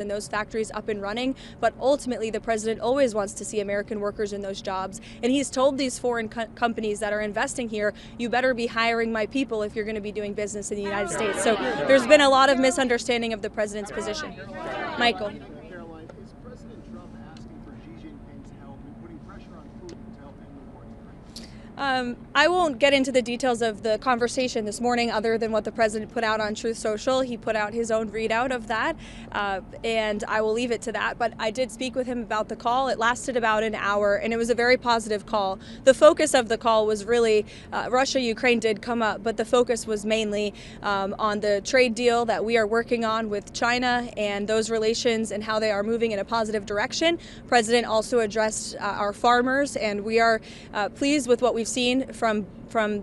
and those factories up and running, but ultimately the president always wants to see American workers in those jobs, and he's told these foreign companies that are investing here, you better be hiring my people if you're going to be doing business in the United States. So there's been a lot of misunderstanding of the president's position. Michael. Karoline, is President Trump asking for Xi Jinping's help in putting pressure on Putin to help end the war in Ukraine? I won't get into the details of the conversation this morning other than what the president put out on Truth Social. He put out his own readout of that, and I will leave it to that. But I did speak with him about the call. It lasted about an hour, and it was a very positive call. The focus of the call was really Russia-Ukraine did come up, but the focus was mainly on the trade deal that we are working on with China and those relations and how they are moving in a positive direction. President also addressed our farmers, and we are pleased with what we've seen from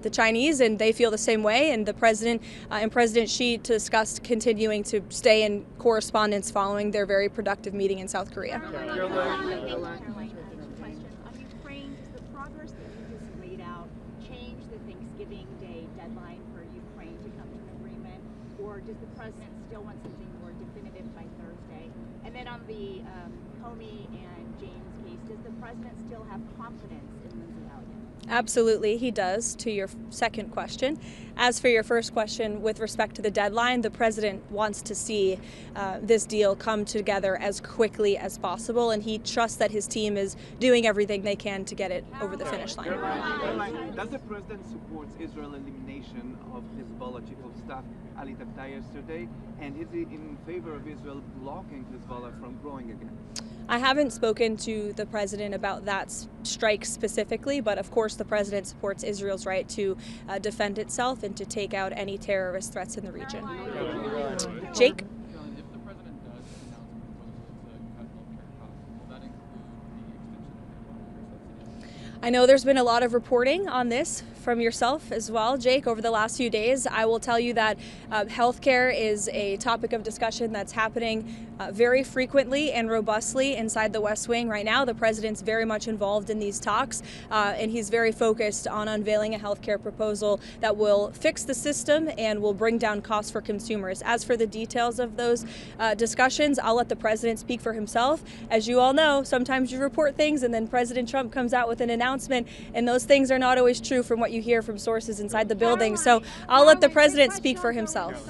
the Chinese, and they feel the same way. And the president and President Xi discussed continuing to stay in correspondence following their very productive meeting in South Korea. Caroline, question. On Ukraine, does the progress that you just laid out change the Thanksgiving Day deadline for Ukraine to come to an agreement, or does the president still want something more definitive by Thursday? And then on the Comey and James case, does the president still have confidence in Lindsay Elliott? Absolutely, he does, to your second question. As for your first question, with respect to the deadline, the president wants to see this deal come together as quickly as possible, and he trusts that his team is doing everything they can to get it over the finish line. Caroline, does the president support Israel's elimination of Hezbollah chief of staff Ali Tabtai yesterday, and is he in favor of Israel blocking Hezbollah from growing again? I haven't spoken to the president about that strike specifically, but of course the president supports Israel's right to defend itself and to take out any terrorist threats in the region. Jake? If the president does announce a proposal to cut healthcare costs, will that include the extension of the welfare subsidy? I know there's been a lot of reporting on this from yourself as well, Jake, over the last few days. I will tell you that healthcare is a topic of discussion that's happening very frequently and robustly inside the West Wing right now. The president's very much involved in these talks, and he's very focused on unveiling a healthcare proposal that will fix the system and will bring down costs for consumers. As for the details of those discussions, I'll let the president speak for himself. As you all know, sometimes you report things and then President Trump comes out with an announcement, and those things are not always true from what you hear from sources inside the building. So I'll let the president speak for himself.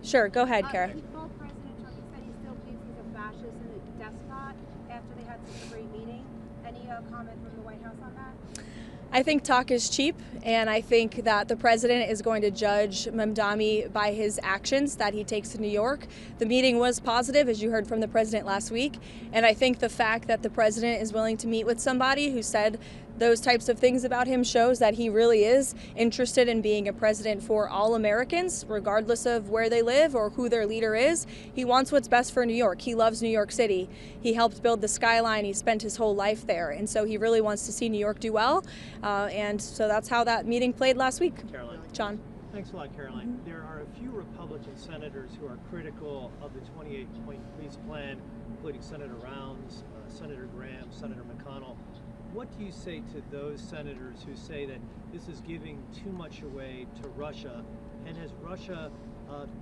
Sure, go ahead, Kara. He called President Trump and said he still views he's a fascist and a despot after they had such a great meeting. Any comment from the White House on that? I think talk is cheap, and I think that the president is going to judge Mamdani by his actions that he takes to New York. The meeting was positive, as you heard from the president last week, and I think the fact that the president is willing to meet with somebody who said those types of things about him shows that he really is interested in being a president for all Americans, regardless of where they live or who their leader is. He wants what's best for New York. He loves New York City. He helped build the skyline. He spent his whole life there, and so he really wants to see New York do well. And so that's how that meeting played last week. Caroline. John. Thanks a lot, Caroline. There are a few Republican senators who are critical of the 28-point freeze plan, including Senator Rounds, Senator Graham, Senator McConnell. What do you say to those senators who say that this is giving too much away to Russia? And has Russia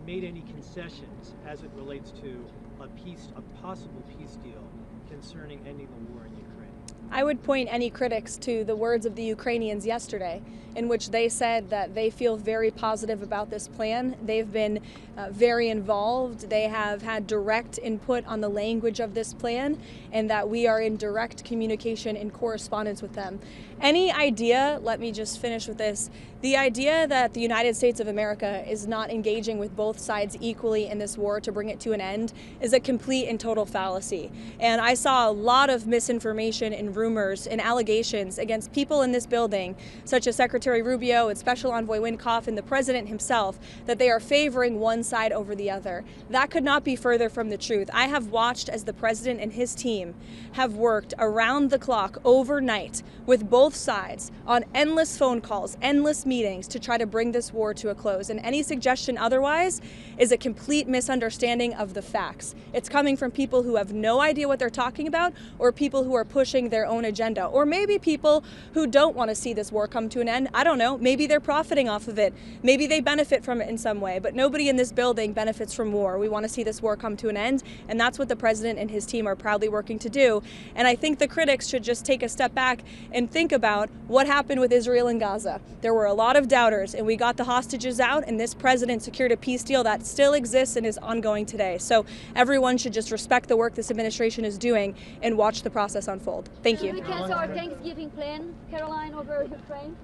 made any concessions as it relates to a possible peace deal concerning ending the war in Ukraine? I would point any critics to the words of the Ukrainians yesterday, in which they said that they feel very positive about this plan. They've been very involved. They have had direct input on the language of this plan, and that we are in direct communication and correspondence with them. Any idea, let me just finish with this, the idea that the United States of America is not engaging with both sides equally in this war to bring it to an end is a complete and total fallacy. And I saw a lot of misinformation and rumors and allegations against people in this building, such as Secretary Rubio and Special Envoy Wynkoff and the President himself, that they are favoring one side over the other. That could not be further from the truth. I have watched as the President and his team have worked around the clock overnight with both sides on endless phone calls, endless meetings to try to bring this war to a close, and any suggestion otherwise is a complete misunderstanding of the facts. It's coming from people who have no idea what they're talking about, or people who are pushing their own agenda, or maybe people who don't want to see this war come to an end. I don't know, maybe they're profiting off of it, maybe they benefit from it in some way, but nobody in this building benefits from war. We want to see this war come to an end, and that's what the president and his team are proudly working to do. And I think the critics should just take a step back and think about what happened with Israel and Gaza. There were a lot of doubters, and we got the hostages out, and this president secured a peace deal that still exists and is ongoing today. So everyone should just respect the work this administration is doing and watch the process unfold. Thank you. We cancel our Thanksgiving plan, Karoline, over Ukraine.